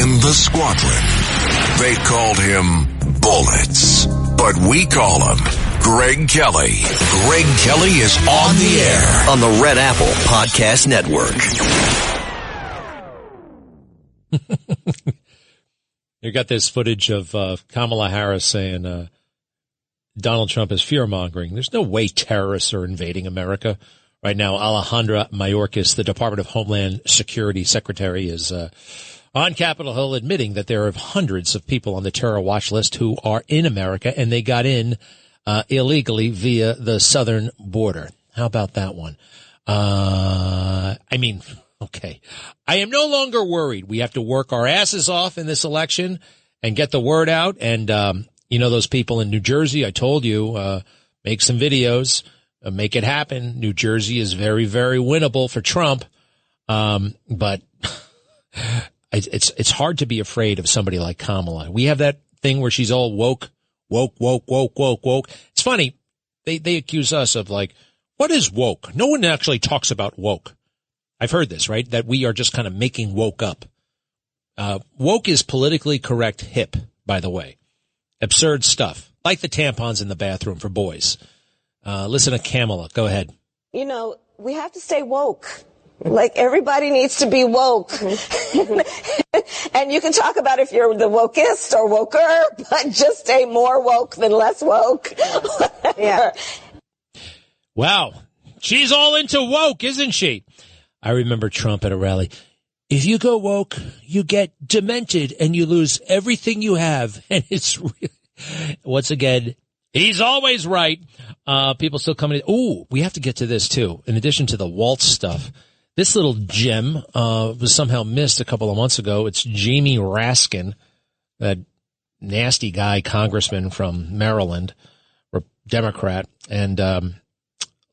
in the squadron. They called him Bullets, but we call him Greg Kelly. Greg Kelly is on the air on the Red Apple Podcast Network. You got this footage of Kamala Harris saying Donald Trump is fear-mongering. There's no way terrorists are invading America. Right now, Alejandra Mayorkas, the Department of Homeland Security Secretary, is on Capitol Hill admitting that there are hundreds of people on the terror watch list who are in America, and they got in illegally via the southern border. How about that one? Okay. I am no longer worried. We have to work our asses off in this election and get the word out. And, those people in New Jersey, I told you, make some videos, make it happen. New Jersey is very, very winnable for Trump. But it's hard to be afraid of somebody like Kamala. We have that thing where she's all woke. It's funny. They accuse us of what is woke? No one actually talks about woke. I've heard this, right? That we are just kind of making woke up. Woke is politically correct hip, by the way. Absurd stuff. Like the tampons in the bathroom for boys. Listen to Kamala. Go ahead. We have to stay woke. Everybody needs to be woke. And you can talk about if you're the wokest or woker, but just stay more woke than less woke. Yeah. Wow. She's all into woke, isn't she? I remember Trump at a rally. If you go woke, you get demented and you lose everything you have. And it's once again, he's always right. People still coming in. Ooh, we have to get to this too. In addition to the Walz stuff, this little gem was somehow missed a couple of months ago. It's Jamie Raskin, that nasty guy, congressman from Maryland, Democrat. And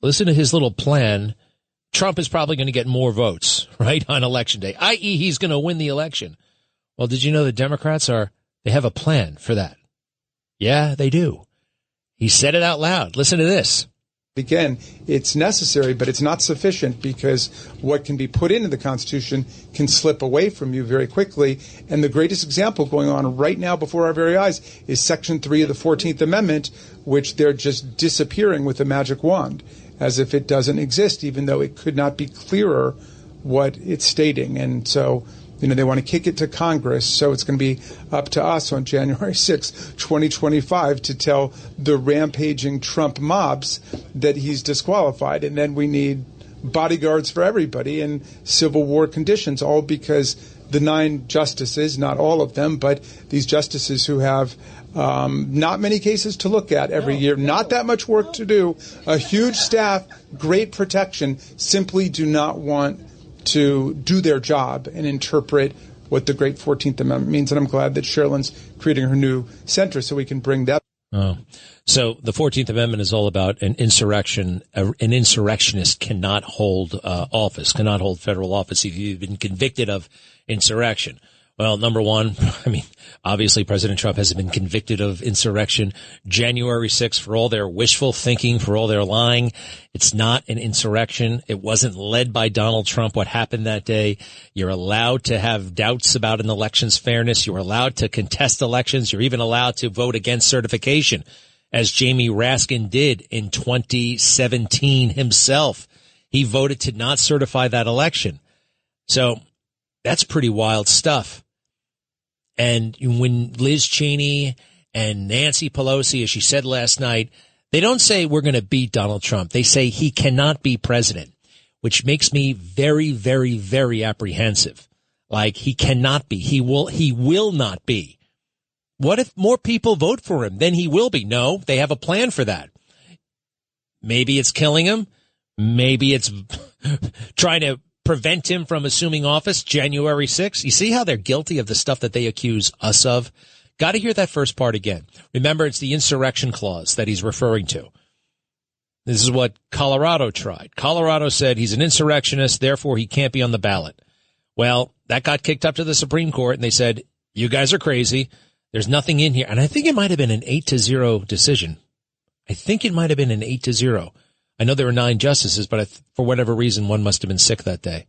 listen to his little plan. Trump is probably going to get more votes, right, on Election Day, i.e. he's going to win the election. Well, did you know the Democrats they have a plan for that? Yeah, they do. He said it out loud. Listen to this. Again, it's necessary, but it's not sufficient because what can be put into the Constitution can slip away from you very quickly. And the greatest example going on right now before our very eyes is Section 3 of the 14th Amendment, which they're just disappearing with a magic wand, as if it doesn't exist, even though it could not be clearer what it's stating. And so, they want to kick it to Congress. So it's going to be up to us on January 6, 2025, to tell the rampaging Trump mobs that he's disqualified. And then we need bodyguards for everybody in civil war conditions, all because the 9 justices, not all of them, but these justices who have not many cases to look at every year, not that much work to do, a huge staff, great protection, simply do not want to do their job and interpret what the great 14th Amendment means. And I'm glad that Sherilyn's creating her new center so we can bring that. Oh, so the 14th Amendment is all about an insurrection. An insurrectionist cannot hold office, cannot hold federal office if you've been convicted of insurrection. Well, number one, obviously President Trump has been convicted of insurrection. January 6th, for all their wishful thinking, for all their lying, it's not an insurrection. It wasn't led by Donald Trump, what happened that day. You're allowed to have doubts about an election's fairness. You're allowed to contest elections. You're even allowed to vote against certification, as Jamie Raskin did in 2017 himself. He voted to not certify that election. So that's pretty wild stuff. And when Liz Cheney and Nancy Pelosi, as she said last night, they don't say we're going to beat Donald Trump. They say he cannot be president, which makes me very, very, very apprehensive. He cannot be. He will not be. What if more people vote for him? Then he will be. No, they have a plan for that. Maybe it's killing him. Maybe it's trying to prevent him from assuming office January 6th. You see how they're guilty of the stuff that they accuse us of? Got to hear that first part again. Remember, it's the insurrection clause that he's referring to. This is what Colorado tried. Colorado said he's an insurrectionist, therefore he can't be on the ballot. Well, that got kicked up to the Supreme Court, and they said, you guys are crazy. There's nothing in here. And I think it might have been an 8-0 decision. I think it might have been an 8-0. I know there were 9 justices, but for whatever reason, one must have been sick that day.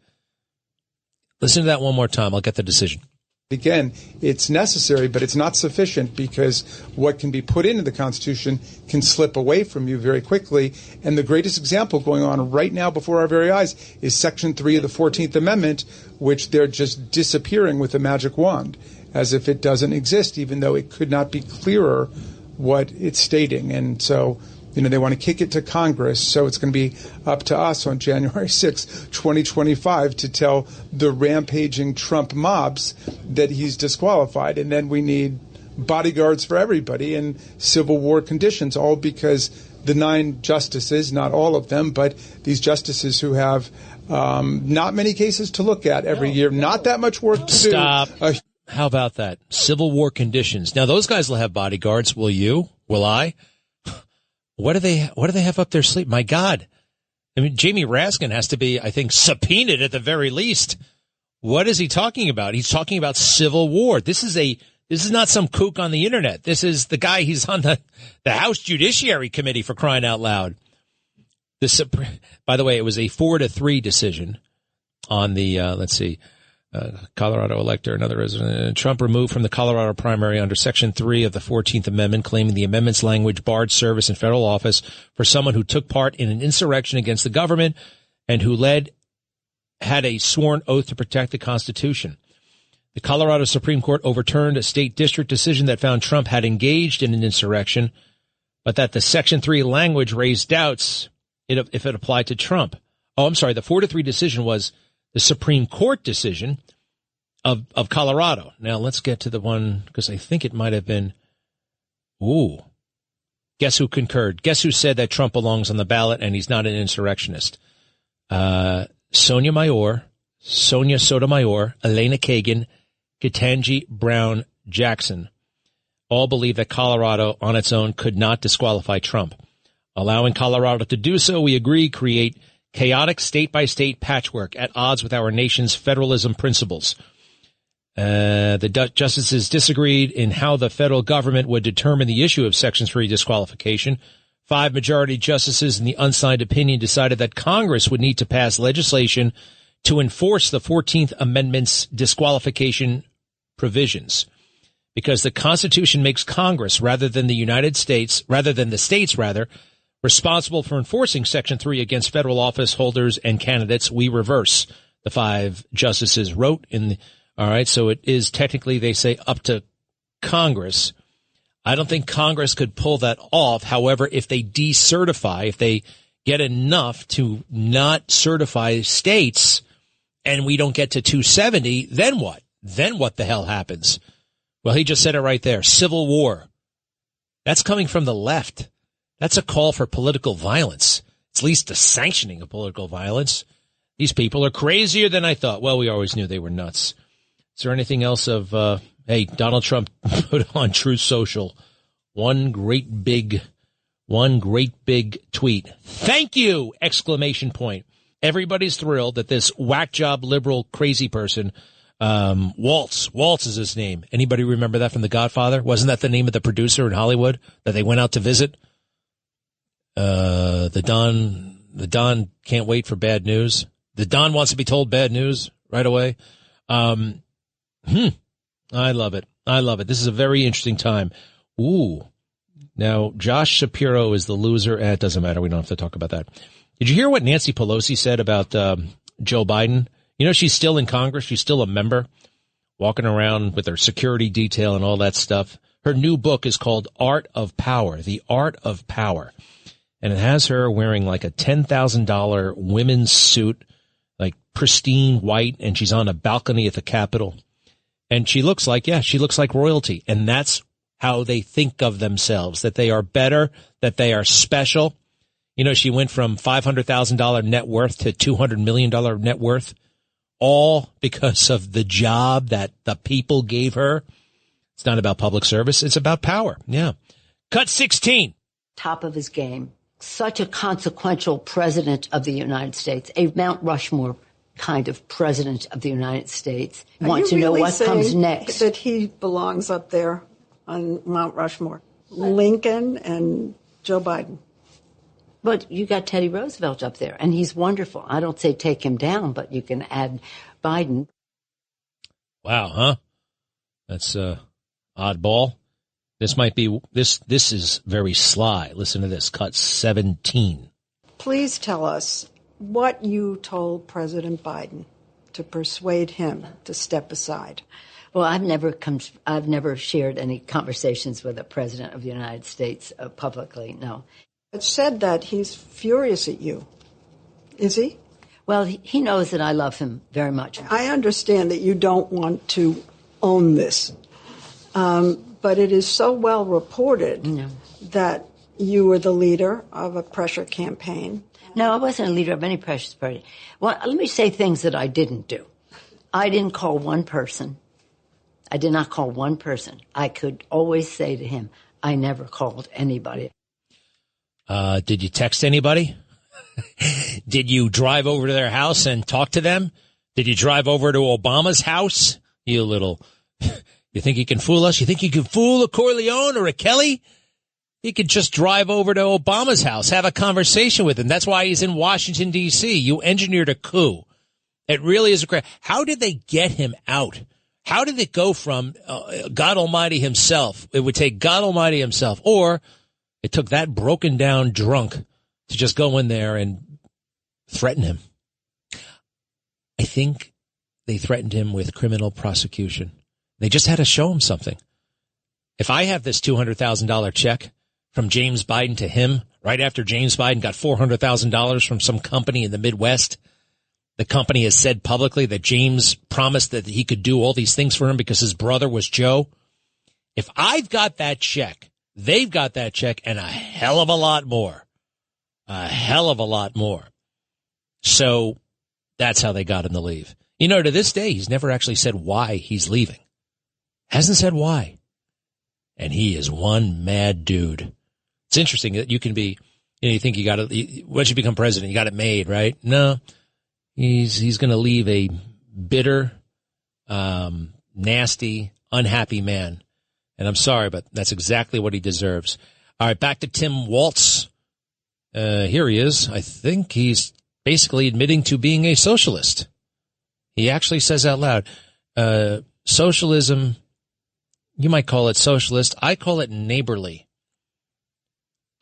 Listen to that one more time. I'll get the decision. Again, it's necessary, but it's not sufficient because what can be put into the Constitution can slip away from you very quickly. And the greatest example going on right now before our very eyes is Section 3 of the 14th Amendment, which they're just disappearing with a magic wand, as if it doesn't exist, even though it could not be clearer what it's stating. And so, they want to kick it to Congress, so it's going to be up to us on January 6, 2025, to tell the rampaging Trump mobs that he's disqualified. And then we need bodyguards for everybody in Civil War conditions, all because the 9 justices, not all of them, but these justices who have not many cases to look at every year, not that much work to do. Stop. How about that? Civil War conditions. Now, those guys will have bodyguards. Will you? Will I? What do they have up their sleeve? My God. I mean, Jamie Raskin has to be, I think, subpoenaed at the very least. What is he talking about? He's talking about civil war. This is not some kook on the internet. This is the guy, he's on the House Judiciary Committee, for crying out loud. By the way, it was a 4-3 decision on the, Colorado elector, another resident. Trump removed from the Colorado primary under Section 3 of the 14th Amendment, claiming the amendment's language barred service in federal office for someone who took part in an insurrection against the government and who had a sworn oath to protect the Constitution. The Colorado Supreme Court overturned a state district decision that found Trump had engaged in an insurrection, but that the Section 3 language raised doubts if it applied to Trump. Oh, I'm sorry. The 4-3 decision was the Supreme Court decision of Colorado. Now, let's get to the one, because I think it might have been, guess who concurred? Guess who said that Trump belongs on the ballot and he's not an insurrectionist? Sonia Sotomayor, Elena Kagan, Ketanji Brown Jackson all believe that Colorado on its own could not disqualify Trump. Allowing Colorado to do so, we agree, create chaotic state-by-state patchwork at odds with our nation's federalism principles. The justices disagreed in how the federal government would determine the issue of Section 3 disqualification. 5 majority justices in the unsigned opinion decided that Congress would need to pass legislation to enforce the 14th Amendment's disqualification provisions, because the Constitution makes Congress, rather than the states, responsible for enforcing Section 3 against federal office holders and candidates. We reverse, the 5 justices wrote all right, so it is technically, they say, up to Congress. I don't think Congress could pull that off. However, if they decertify, if they get enough to not certify states and we don't get to 270, then what? Then what the hell happens? Well, he just said it right there. Civil war. That's coming from the left. That's a call for political violence. It's at least the sanctioning of political violence. These people are crazier than I thought. Well, we always knew they were nuts. Is there anything else of, hey, Donald Trump put on Truth Social one great big tweet. Thank you! Exclamation point. Everybody's thrilled that this whack job liberal crazy person, Walz is his name. Anybody remember that from The Godfather? Wasn't that the name of the producer in Hollywood that they went out to visit? The Don can't wait for bad news. The Don wants to be told bad news right away. I love it. This is a very interesting time. Ooh. Now, Josh Shapiro is the loser. It doesn't matter. We don't have to talk about that. Did you hear what Nancy Pelosi said about Joe Biden? She's still in Congress. She's still a member, walking around with her security detail and all that stuff. Her new book is called Art of Power, The Art of Power. And it has her wearing like a $10,000 women's suit, like pristine white, and she's on a balcony at the Capitol. And she looks like royalty. And that's how they think of themselves, that they are better, that they are special. She went from $500,000 net worth to $200 million net worth, all because of the job that the people gave her. It's not about public service. It's about power. Yeah. Cut 16. Top of his game. Such a consequential president of the United States, a Mount Rushmore kind of president of the United States. Want to know what comes next. That he belongs up there on Mount Rushmore. Lincoln and Joe Biden. But you got Teddy Roosevelt up there, and he's wonderful. I don't say take him down, but you can add Biden. Wow, huh? That's oddball. This might be, this is very sly. Listen to this, cut 17. Please tell us what you told President Biden to persuade him to step aside. Well, I've never shared any conversations with the President of the United States publicly, no. It's said that he's furious at you. Is he? Well, he knows that I love him very much. I understand that you don't want to own this, but it is so well reported that you were the leader of a pressure campaign. No, I wasn't a leader of any pressure party. Well, let me say things that I didn't do. I didn't call one person. I did not call one person. I could always say to him, I never called anybody. Did you text anybody? Did you drive over to their house and talk to them? Did you drive over to Obama's house? You little, you think you can fool us? You think you can fool a Corleone or a Kelly? You could just drive over to Obama's house, have a conversation with him. That's why he's in Washington, D.C. You engineered a coup. It really is a crap. How did they get him out? How did it go from God Almighty himself? It would take God Almighty himself, or it took that broken down drunk to just go in there and threaten him. I think they threatened him with criminal prosecution. They just had to show him something. If I have this $200,000 check from James Biden to him, right after James Biden got $400,000 from some company in the Midwest, the company has said publicly that James promised that he could do all these things for him because his brother was Joe. If I've got that check, they've got that check and a hell of a lot more. A hell of a lot more. So that's how they got him to leave. You know, to this day, he's never actually said why he's leaving. Hasn't said why. And he is one mad dude. It's interesting that you can be, you think you got it, once you become president, you got it made, right? No. He's going to leave a bitter, nasty, unhappy man. And I'm sorry, but that's exactly what he deserves. All right, back to Tim Walz. Here he is. I think he's basically admitting to being a socialist. He actually says out loud, socialism, you might call it socialist. I call it neighborly.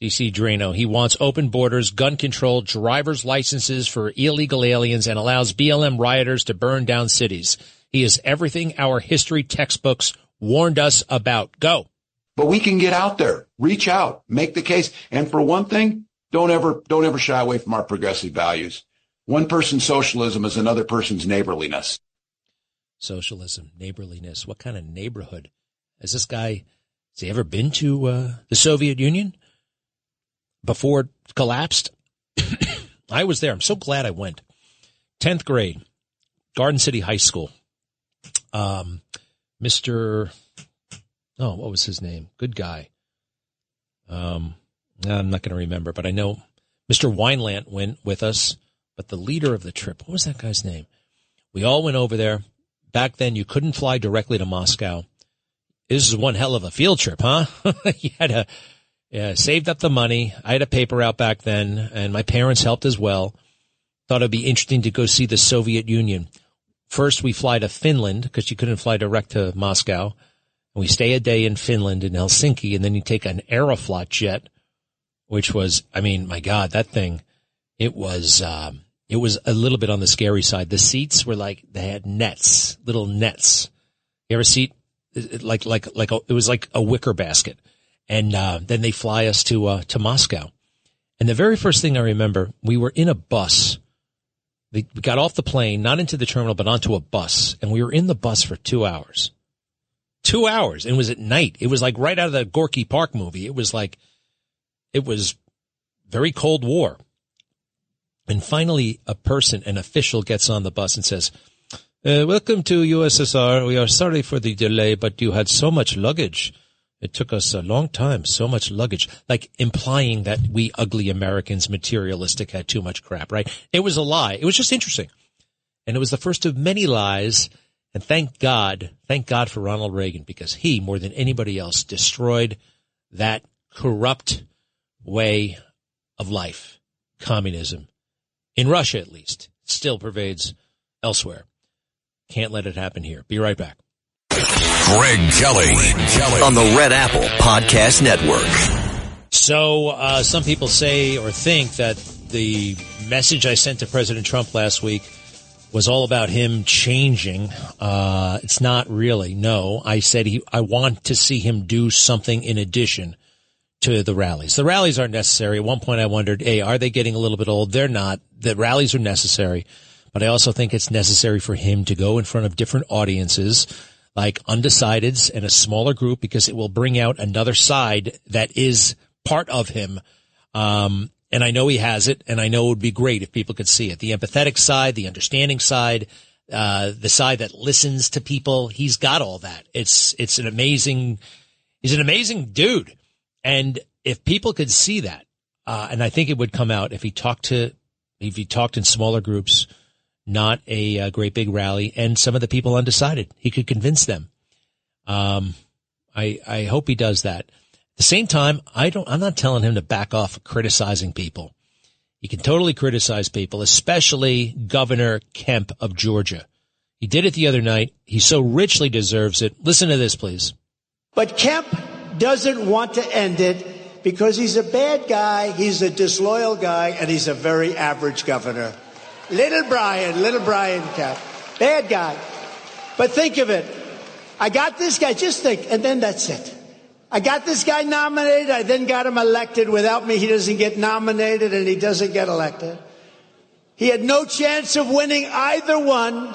D.C. Drano, he wants open borders, gun control, driver's licenses for illegal aliens, and allows BLM rioters to burn down cities. He is everything our history textbooks warned us about. Go. But we can get out there, reach out, make the case. And for one thing, don't ever shy away from our progressive values. One person's socialism is another person's neighborliness. Socialism, neighborliness. What kind of neighborhood? Has he ever been to the Soviet Union? Before it collapsed? I was there. I'm so glad I went. 10th grade, Garden City High School. What was his name? Good guy. I'm not going to remember, but I know Mr. Wineland went with us, but the leader of the trip, what was that guy's name? We all went over there. Back then, you couldn't fly directly to Moscow. This is one hell of a field trip, huh? You had to saved up the money. I had a paper out back then, and my parents helped as well. Thought it'd be interesting to go see the Soviet Union. First, we fly to Finland because you couldn't fly direct to Moscow. And we stay a day in Finland, in Helsinki, and then you take an Aeroflot jet, which was, I mean, my God, that thing, it was a little bit on the scary side. The seats were like, they had nets, little nets. You ever see, it was like a wicker basket. And then they fly us to Moscow. And the very first thing I remember, we were in a bus. We got off the plane, not into the terminal, but onto a bus. And we were in the bus for 2 hours. 2 hours. And it was at night. It was like right out of the Gorky Park movie. It was very Cold War. And finally, an official gets on the bus and says, welcome to USSR. We are sorry for the delay, but you had so much luggage. It took us a long time, so much luggage, like implying that we ugly Americans, materialistic, had too much crap, right? It was a lie. It was just interesting. And it was the first of many lies. And thank God for Ronald Reagan, because he, more than anybody else, destroyed that corrupt way of life, communism. In Russia, at least, it still pervades elsewhere. Can't let it happen here. Be right back. Greg Kelly on the Red Apple Podcast Network. So some people say or think that the message I sent to President Trump last week was all about him changing. It's not really. No, I said I want to see him do something in addition to the rallies. The rallies aren't necessary. At one point I wondered, hey, are they getting a little bit old? They're not. The rallies are necessary. But I also think it's necessary for him to go in front of different audiences, like undecideds and a smaller group, because it will bring out another side that is part of him. And I know he has it, and I know it would be great if people could see it. The empathetic side, the understanding side, the side that listens to people. He's got all that. He's an amazing dude. And if people could see that, and I think it would come out if he talked in smaller groups, not a great big rally, and some of the people undecided, he could convince them. I hope he does that. At the same time, I'm not telling him to back off criticizing people. He can totally criticize people, especially Governor Kemp of Georgia. He did it the other night. He so richly deserves it. Listen to this, please. But Kemp doesn't want to end it because he's a bad guy, he's a disloyal guy, and he's a very average governor. Little Brian Kemp. Bad guy. But think of it. I got this guy, just think, and then that's it. I got this guy nominated, I then got him elected. Without me, he doesn't get nominated and he doesn't get elected. He had no chance of winning either one,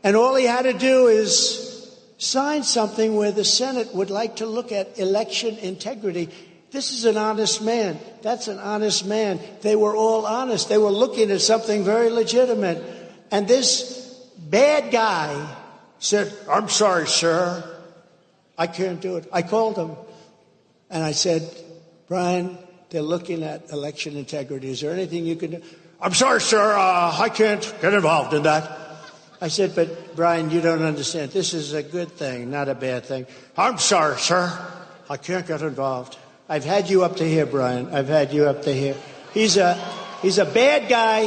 and all he had to do is sign something where the Senate would like to look at election integrity. This is an honest man. That's an honest man. They were all honest. They were looking at something very legitimate. And this bad guy said, "I'm sorry, sir. I can't do it." I called him and I said, "Brian, they're looking at election integrity. Is there anything you can do?" "I'm sorry, sir. I can't get involved in that." I said, "But Brian, you don't understand. This is a good thing, not a bad thing." "I'm sorry, sir. I can't get involved." I've had you up to here, Brian. I've had you up to here. He's a bad guy,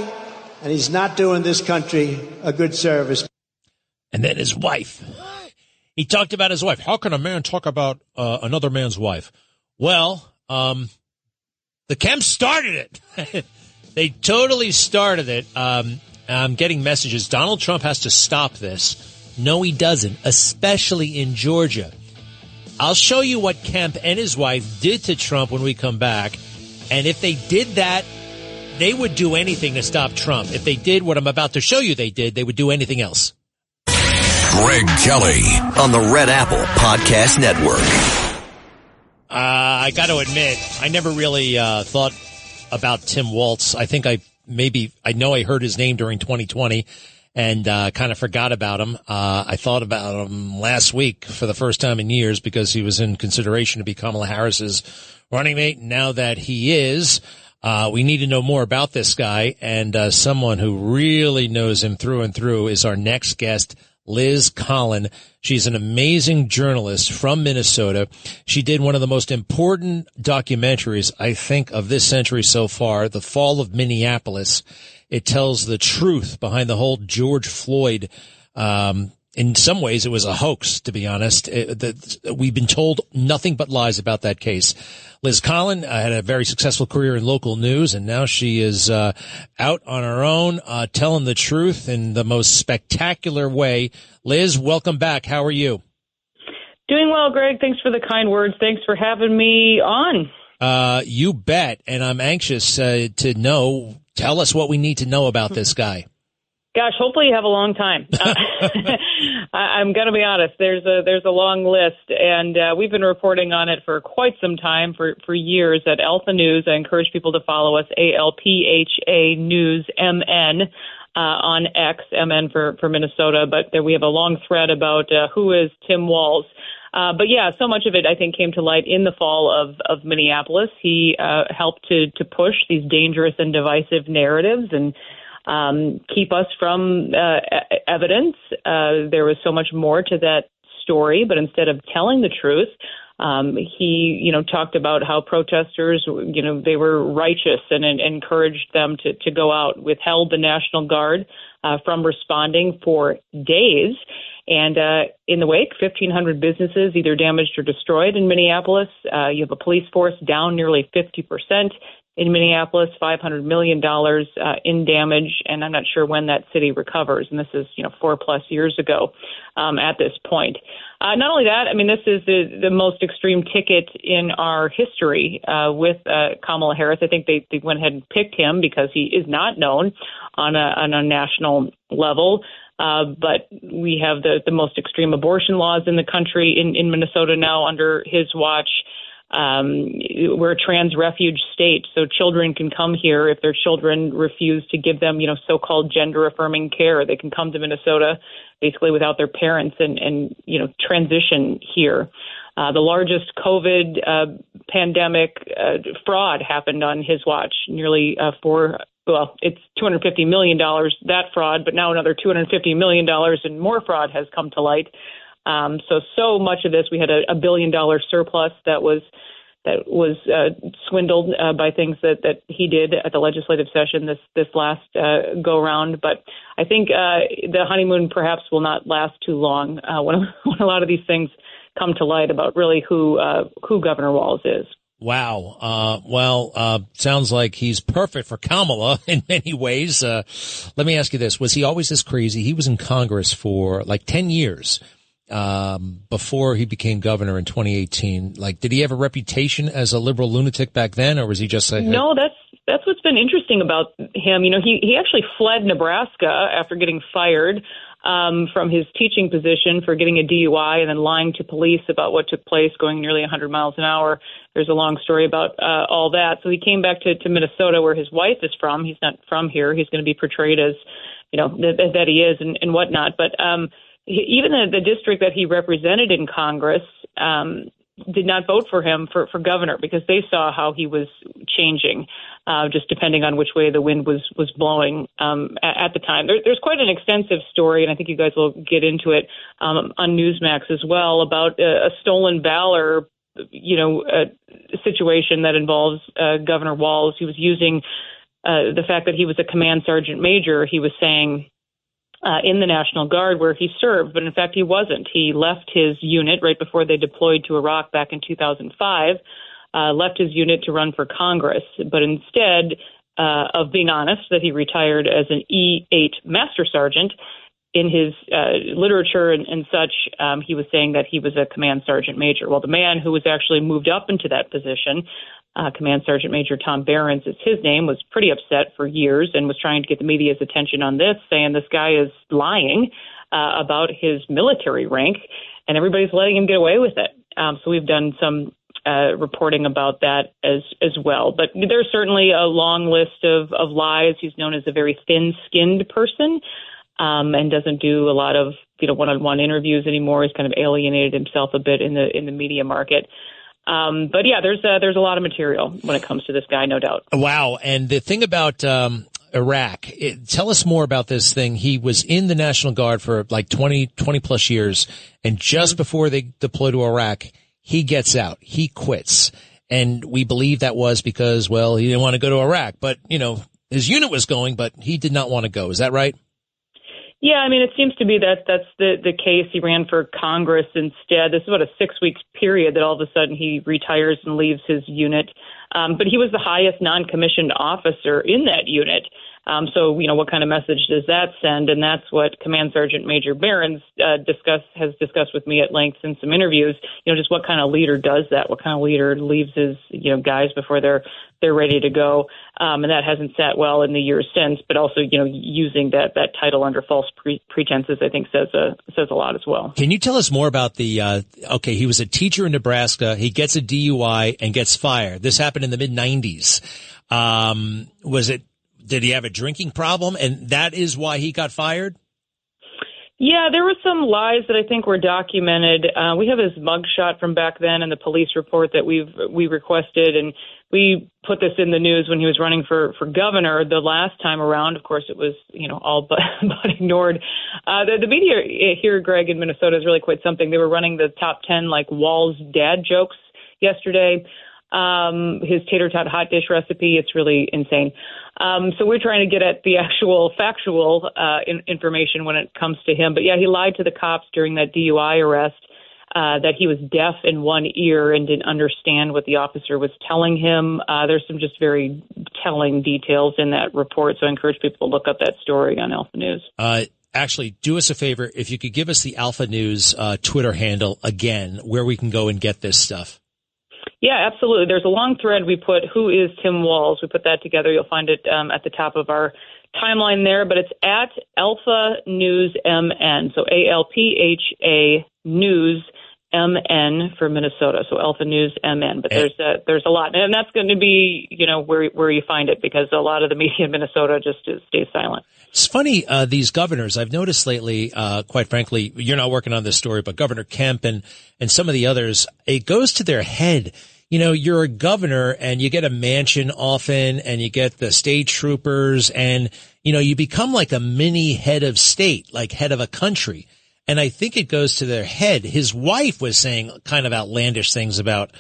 and he's not doing this country a good service. And then his wife. He talked about his wife. How can a man talk about another man's wife? Well, the Kemps started it. They totally started it. I'm getting messages. Donald Trump has to stop this. No, he doesn't, especially in Georgia. I'll show you what Kemp and his wife did to Trump when we come back. And if they did that, they would do anything to stop Trump. If they did what I'm about to show you they did, they would do anything else. Greg Kelly on the Red Apple Podcast Network. I got to admit, I never really thought about Tim Walz. I think I know I heard his name during 2020 and kind of forgot about him. I thought about him last week for the first time in years because he was in consideration to be Kamala Harris's running mate. Now that he is, we need to know more about this guy, and someone who really knows him through and through is our next guest, Liz Collin. She's an amazing journalist from Minnesota. She did one of the most important documentaries, I think, of this century so far, The Fall of Minneapolis. It tells the truth behind the whole George Floyd. In some ways, it was a hoax, to be honest. We've been told nothing but lies about that case. Liz Collin had a very successful career in local news, and now she is out on her own, telling the truth in the most spectacular way. Liz, welcome back. How are you? Doing well, Greg. Thanks for the kind words. Thanks for having me on. You bet, and I'm anxious to know. Tell us what we need to know about this guy. Gosh, hopefully you have a long time. I'm going to be honest. There's a long list, and we've been reporting on it for quite some time, for years at Alpha News. I encourage people to follow us, ALPHA News MN on X, MN for Minnesota. But we have a long thread about who is Tim Walz. But yeah, so much of it, I think, came to light in the fall of Minneapolis. He helped to push these dangerous and divisive narratives and keep us from evidence. There was so much more to that story, but instead of telling the truth, he, talked about how protesters, they were righteous and encouraged them to go out, withheld the National Guard from responding for days. And in the wake, 1,500 businesses either damaged or destroyed in Minneapolis. You have a police force down nearly 50% in Minneapolis, $500 million in damage, and I'm not sure when that city recovers. And this is, 4+ years ago at this point. Not only that, I mean, this is the most extreme ticket in our history with Kamala Harris. I think they went ahead and picked him because he is not known on a national level. But we have the most extreme abortion laws in the country in Minnesota now under his watch. We're a trans refuge state, so children can come here if their children refuse to give them, so-called gender affirming care. They can come to Minnesota basically without their parents and transition here. The largest COVID pandemic fraud happened on his watch, nearly it's $250 million, that fraud, but now another $250 million and more fraud has come to light. So much of this, we had a $1 billion surplus that was swindled by things that he did at the legislative session this last go round. But I think the honeymoon perhaps will not last too long when a lot of these things come to light about really who Governor Walz is. Wow. Sounds like he's perfect for Kamala in many ways. Let me ask you this. Was he always this crazy? He was in Congress for like 10 years. Before he became governor in 2018, did he have a reputation as a liberal lunatic back then, or was he just No, that's what's been interesting about him. He actually fled Nebraska after getting fired from his teaching position for getting a DUI and then lying to police about what took place, going nearly 100 miles an hour. There's a long story about all that. So he came back to Minnesota, where his wife is from. He's not from here. He's going to be portrayed as, that he is and whatnot. But even the district that he represented in Congress did not vote for him for governor because they saw how he was changing, just depending on which way the wind was blowing at the time. There's quite an extensive story, and I think you guys will get into it on Newsmax as well, about a stolen valor, situation that involves Governor Walz. He was using the fact that he was a command sergeant major. He was saying in the National Guard where he served, but in fact he wasn't. He left his unit right before they deployed to Iraq back in 2005, left his unit to run for Congress, but instead of being honest that he retired as an E8 Master Sergeant, in his literature and such, he was saying that he was a Command Sergeant Major. Well, the man who was actually moved up into that position, Command Sergeant Major Tom Behrens is his name, was pretty upset for years and was trying to get the media's attention on this, saying this guy is lying about his military rank, and everybody's letting him get away with it. So we've done some reporting about that as well. But there's certainly a long list of lies. He's known as a very thin-skinned person. And doesn't do a lot of one-on-one interviews anymore. He's kind of alienated himself a bit in the media market. But yeah, there's a lot of material when it comes to this guy, no doubt. Wow. And the thing about Iraq, tell us more about this thing. He was in the National Guard for like 20 plus years, and just before they deploy to Iraq, he gets out. He quits. And we believe that was because, well, he didn't want to go to Iraq. But, his unit was going, but he did not want to go. Is that right? Yeah, I mean, it seems to be that that's the case. He ran for Congress instead. This is about a 6-week period that all of a sudden he retires and leaves his unit. But he was the highest non-commissioned officer in that unit. So, what kind of message does that send? And that's what Command Sergeant Major Behrens has discussed with me at length in some interviews. Just what kind of leader does that? What kind of leader leaves his, guys before they're ready to go? And that hasn't sat well in the years since. But also, using that title under false pretenses, I think says a lot as well. Can you tell us more about the? He was a teacher in Nebraska. He gets a DUI and gets fired. This happened in the mid-'90s. Did he have a drinking problem, and that is why he got fired? Yeah, there were some lies that I think were documented. We have his mugshot from back then and the police report that we requested, and we put this in the news when he was running for governor the last time around. Of course, it was all but ignored. The media here, Greg, in Minnesota is really quite something. They were running the top 10 Walz dad jokes yesterday. his tater tot hot dish recipe. It's really insane. So we're trying to get at the actual factual information when it comes to him. But yeah, he lied to the cops during that DUI arrest, that he was deaf in one ear and didn't understand what the officer was telling him. There's some just very telling details in that report. So I encourage people to look up that story on Alpha News. Actually, do us a favor. If you could give us the Alpha News Twitter handle again, where we can go and get this stuff. Yeah, absolutely. There's a long thread we put, who is Tim Walz? We put that together. You'll find it at the top of our timeline there, but it's at Alpha News MN. So ALPHA News MN for Minnesota. So Alpha News MN. But there's a lot. And that's going to be, where you find it, because a lot of the media in Minnesota just stays silent. It's funny, these governors, I've noticed lately, quite frankly, you're not working on this story, but Governor Kemp and some of the others, it goes to their head. You're a governor and you get a mansion often and you get the state troopers and, you become like a mini head of state, like head of a country. And I think it goes to their head. His wife was saying kind of outlandish things about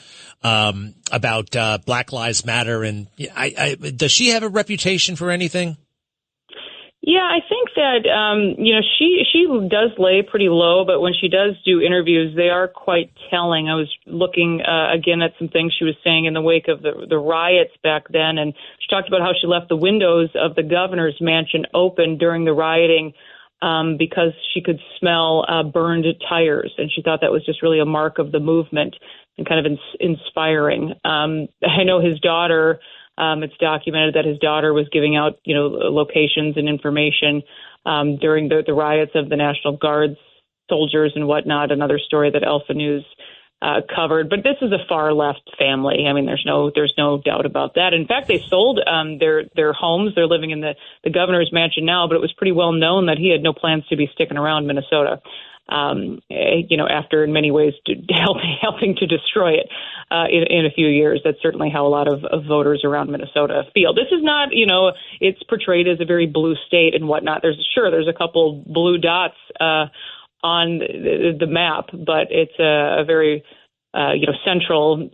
Black Lives Matter. And does she have a reputation for anything? Yeah, I think that, she does lay pretty low, but when she does do interviews, they are quite telling. I was looking, again, at some things she was saying in the wake of the riots back then, and she talked about how she left the windows of the governor's mansion open during the rioting because she could smell burned tires, and she thought that was just really a mark of the movement and kind of inspiring. I know his daughter... it's documented that his daughter was giving out, locations and information during the riots of the National Guard soldiers and whatnot. Another story that Alpha News covered. But this is a far left family. I mean, there's no doubt about that. In fact, they sold their homes. They're living in the governor's mansion now, but it was pretty well known that he had no plans to be sticking around Minnesota. After in many ways helping to destroy it in a few years. That's certainly how a lot of voters around Minnesota feel. This is not, it's portrayed as a very blue state and whatnot. There's a couple blue dots on the map, but it's a very central,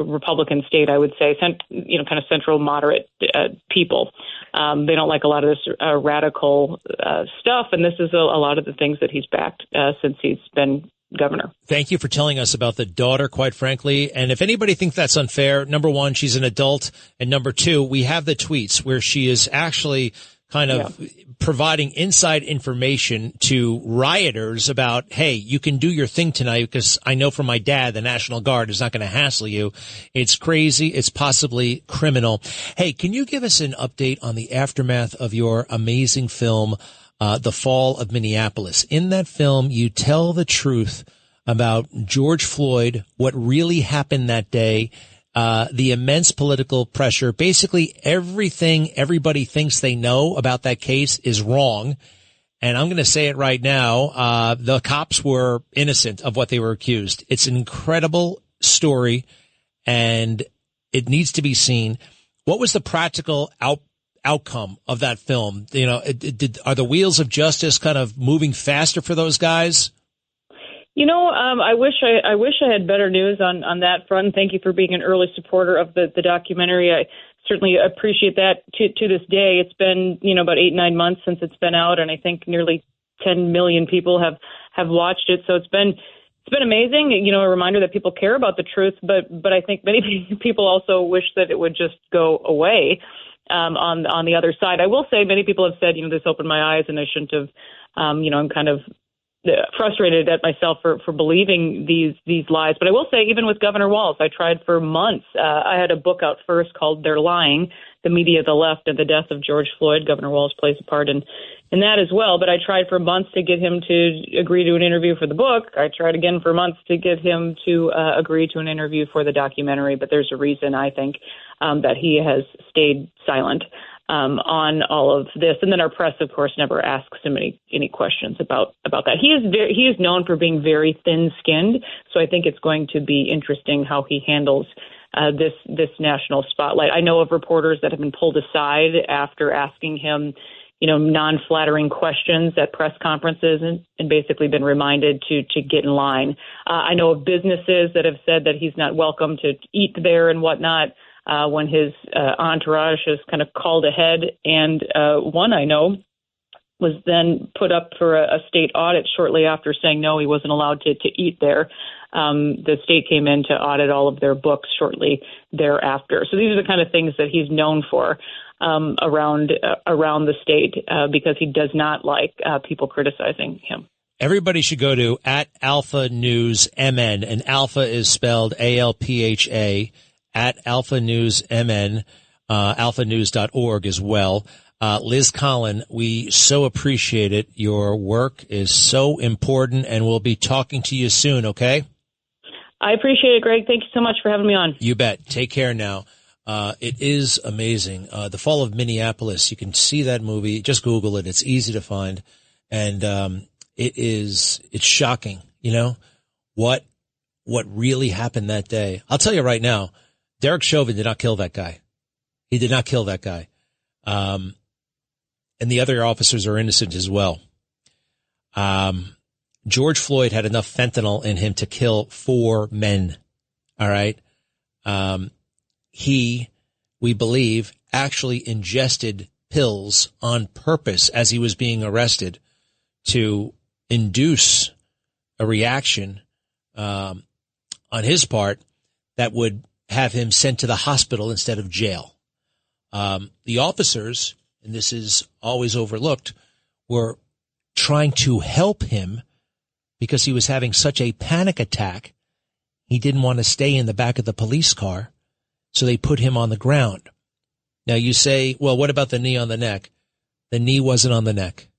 Republican state, I would say, kind of central moderate people. They don't like a lot of this radical stuff, and this is a lot of the things that he's backed since he's been governor. Thank you for telling us about the daughter, quite frankly. And if anybody thinks that's unfair, number one, she's an adult, and number two, we have the tweets where she is actually kind of providing inside information to rioters about, hey, you can do your thing tonight because I know from my dad, the National Guard is not going to hassle you. It's crazy. It's possibly criminal. Hey, can you give us an update on the aftermath of your amazing film, The Fall of Minneapolis? In that film, you tell the truth about George Floyd, what really happened that day, the immense political pressure. Basically, everything everybody thinks they know about that case is wrong. And I'm going to say it right now. The cops were innocent of what they were accused. It's an incredible story, and it needs to be seen. What was the practical outcome of that film? Are the wheels of justice kind of moving faster for those guys? I wish I had better news on that front. Thank you for being an early supporter of the documentary. I certainly appreciate that to this day. It's been, about 8-9 months since it's been out, and I think nearly 10 million people have watched it. So it's been amazing, a reminder that people care about the truth, but I think many people also wish that it would just go away. On the other side, I will say many people have said, this opened my eyes and I shouldn't have, I'm kind of frustrated at myself for believing these lies. But I will say, even with Governor Walz, I tried for months. I had a book out first called They're Lying, The Media of the Left and the Death of George Floyd. Governor Walz plays a part in that as well. But I tried for months to get him to agree to an interview for the book. I tried again for months to get him to agree to an interview for the documentary. But there's a reason, I think, that he has stayed silent on all of this. And then our press, of course, never asks him any questions about that. He is known for being very thin-skinned, so I think it's going to be interesting how he handles this national spotlight. I know of reporters that have been pulled aside after asking him, non-flattering questions at press conferences and basically been reminded to get in line. I know of businesses that have said that he's not welcome to eat there and whatnot when his entourage has kind of called ahead. And one I know was then put up for a state audit shortly after saying no, he wasn't allowed to eat there. The state came in to audit all of their books shortly thereafter. So these are the kind of things that he's known for around the state because he does not like people criticizing him. Everybody should go to @AlphaNewsMN, and Alpha is spelled ALPHA, @AlphaNewsMN, alphanews.org as well. Liz Collin, we so appreciate it. Your work is so important, and we'll be talking to you soon, okay? I appreciate it, Greg. Thank you so much for having me on. You bet. Take care now. It is amazing. The Fall of Minneapolis, you can see that movie. Just Google it. It's easy to find. And it's shocking, what really happened that day. I'll tell you right now, Derek Chauvin did not kill that guy. He did not kill that guy. And the other officers are innocent as well. George Floyd had enough fentanyl in him to kill 4 men. All right. He, we believe, actually ingested pills on purpose as he was being arrested to induce a reaction on his part that would have him sent to the hospital instead of jail. The officers, and this is always overlooked, were trying to help him because he was having such a panic attack. He didn't want to stay in the back of the police car, so they put him on the ground. Now you say, well, what about the knee on the neck? The knee wasn't on the neck.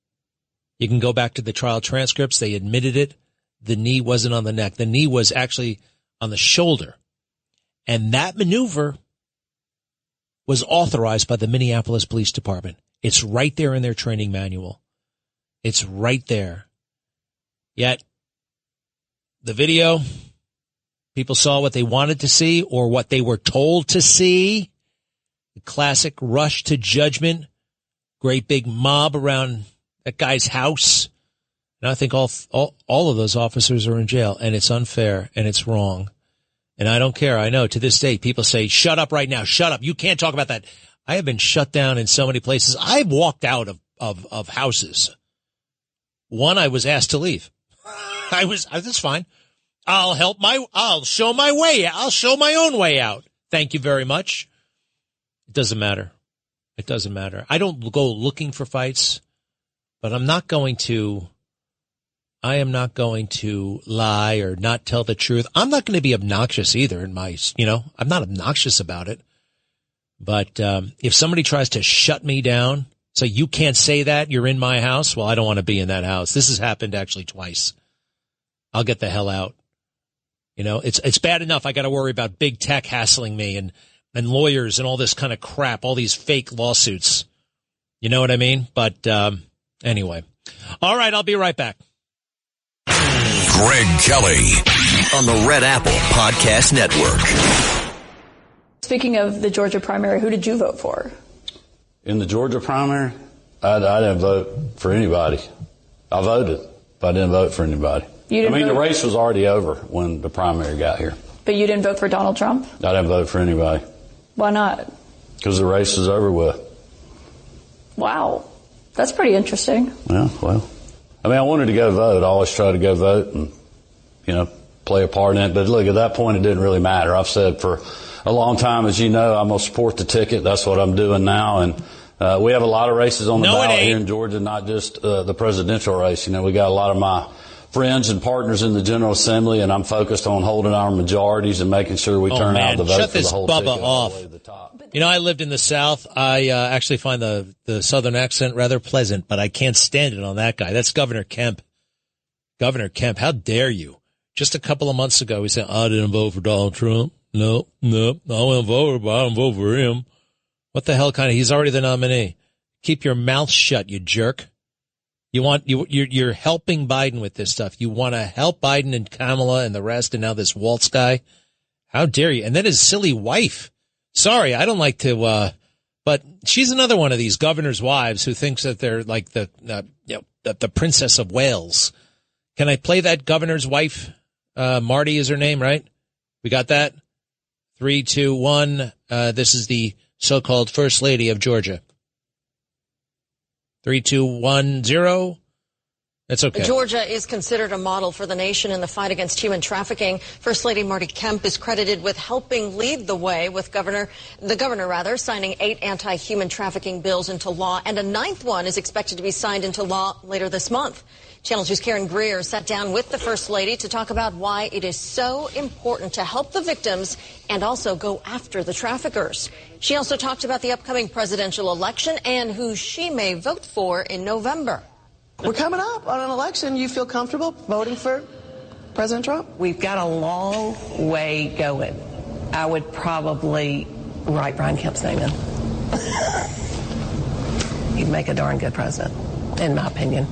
You can go back to the trial transcripts. They admitted it. The knee wasn't on the neck. The knee was actually on the shoulder. And that maneuver was authorized by the Minneapolis Police Department. It's right there in their training manual. It's right there. Yet, the video, people saw what they wanted to see or what they were told to see. The classic rush to judgment. Great big mob around that guy's house. And I think all of those officers are in jail, and it's unfair and it's wrong. And I don't care. I know to this day, people say, shut up right now. Shut up. You can't talk about that. I have been shut down in so many places. I've walked out of houses. One, I was asked to leave. That's fine. I'll show my way. I'll show my own way out. Thank you very much. It doesn't matter. It doesn't matter. I don't go looking for fights, but I am not going to lie or not tell the truth. I'm not going to be obnoxious either I'm not obnoxious about it. But if somebody tries to shut me down, say, you can't say that, you're in my house, well, I don't want to be in that house. This has happened actually twice. I'll get the hell out. It's bad enough I got to worry about big tech hassling me and lawyers and all this kind of crap, all these fake lawsuits. You know what I mean? But anyway. All right, I'll be right back. Greg Kelly on the Red Apple Podcast Network. Speaking of the Georgia primary, who did you vote for? In the Georgia primary, I didn't vote for anybody. I voted, but I didn't vote for anybody. The race was already over when the primary got here. But you didn't vote for Donald Trump? I didn't vote for anybody. Why not? Because the race is over with. Wow. That's pretty interesting. Yeah, well, I wanted to go vote. I always try to go vote and, play a part in it. But look, at that point, it didn't really matter. I've said for a long time, as you know, I'm going to support the ticket. That's what I'm doing now. And we have a lot of races on the ballot here in Georgia, not just the presidential race. We got a lot of my friends and partners in the General Assembly, and I'm focused on holding our majorities and making sure we turn out the vote for the whole ticket. Shut this Bubba off. I lived in the South. I actually find the Southern accent rather pleasant, but I can't stand it on that guy. That's Governor Kemp. Governor Kemp, how dare you? Just a couple of months ago, he said, I didn't vote for Donald Trump. No, I won't vote, but I don't vote for him. What the hell he's already the nominee. Keep your mouth shut, you jerk. You're helping Biden with this stuff. You want to help Biden and Kamala and the rest, and now this Walz guy. How dare you? And then his silly wife. Sorry, I don't like to But she's another one of these governor's wives who thinks that they're like the Princess of Wales. Can I play that governor's wife? Marty is her name, right? We got that? 3, 2, 1. This is the so-called First Lady of Georgia. 3, 2, 1, 0. That's okay. Georgia is considered a model for the nation in the fight against human trafficking. First Lady Marty Kemp is credited with helping lead the way with the governor signing 8 anti-human trafficking bills into law, and a 9th one is expected to be signed into law later this month. Channel 2's Karen Greer sat down with the First Lady to talk about why it is so important to help the victims and also go after the traffickers. She also talked about the upcoming presidential election and who she may vote for in November. We're coming up on an election. You feel comfortable voting for President Trump? We've got a long way going. I would probably write Brian Kemp's name in. He'd make a darn good president, in my opinion.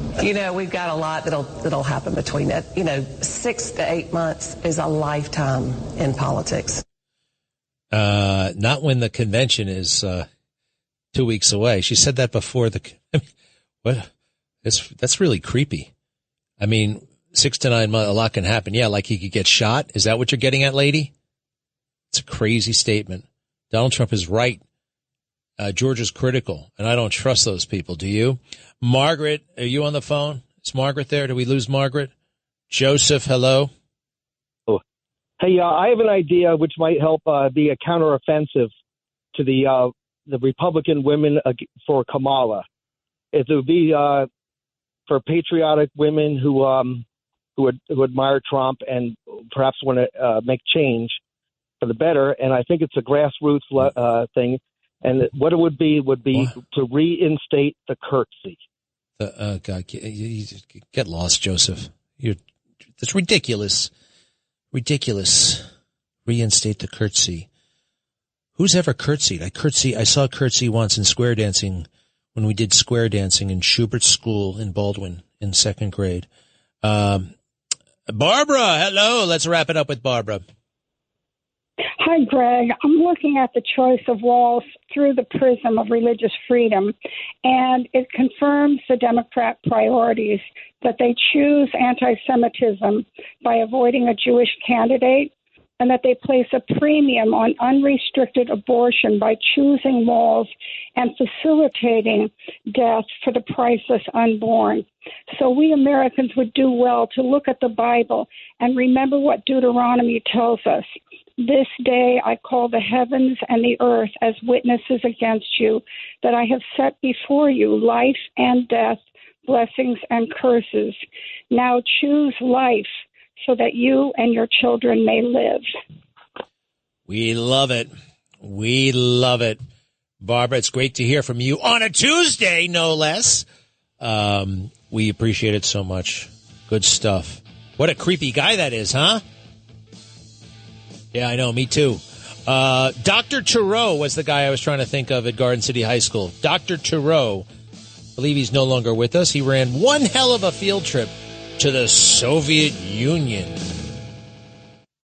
We've got a lot that'll happen between it. 6 to 8 months is a lifetime in politics. Not when the convention is 2 weeks away. She said that before what? That's really creepy. I mean, 6 to 9 months, a lot can happen. Yeah, like he could get shot. Is that what you're getting at, lady? It's a crazy statement. Donald Trump is right. Georgia's critical, and I don't trust those people. Do you? Margaret, are you on the phone? Is Margaret there? Did we lose Margaret? Joseph, hello. Oh. Hey, I have an idea which might help be a counteroffensive to the Republican women for Kamala. It would be for patriotic women who admire Trump and perhaps want to make change for the better. And I think it's a grassroots thing. And what it would be to reinstate the curtsy. God, you get lost, Joseph. That's ridiculous. Ridiculous. Reinstate the curtsy. Who's ever curtsied? I saw a curtsy once in square dancing when we did square dancing in Schubert's School in Baldwin in 2nd grade. Barbara, hello. Let's wrap it up with Barbara. Hi, Greg. I'm looking at the choice of Walz through the prism of religious freedom, and it confirms the Democrat priorities that they choose anti-Semitism by avoiding a Jewish candidate, and that they place a premium on unrestricted abortion by choosing Walz and facilitating death for the priceless unborn. So we Americans would do well to look at the Bible and remember what Deuteronomy tells us. This day I call the heavens and the earth as witnesses against you, that I have set before you life and death, blessings and curses. Now choose life, so that you and your children may live. We love it. We love it. Barbara, it's great to hear from you on a Tuesday, no less. We appreciate it so much. Good stuff. What a creepy guy that is, huh? Yeah, I know. Me too. Dr. Turow was the guy I was trying to think of at Garden City High School. Dr. Turow, I believe he's no longer with us. He ran one hell of a field trip to the Soviet Union.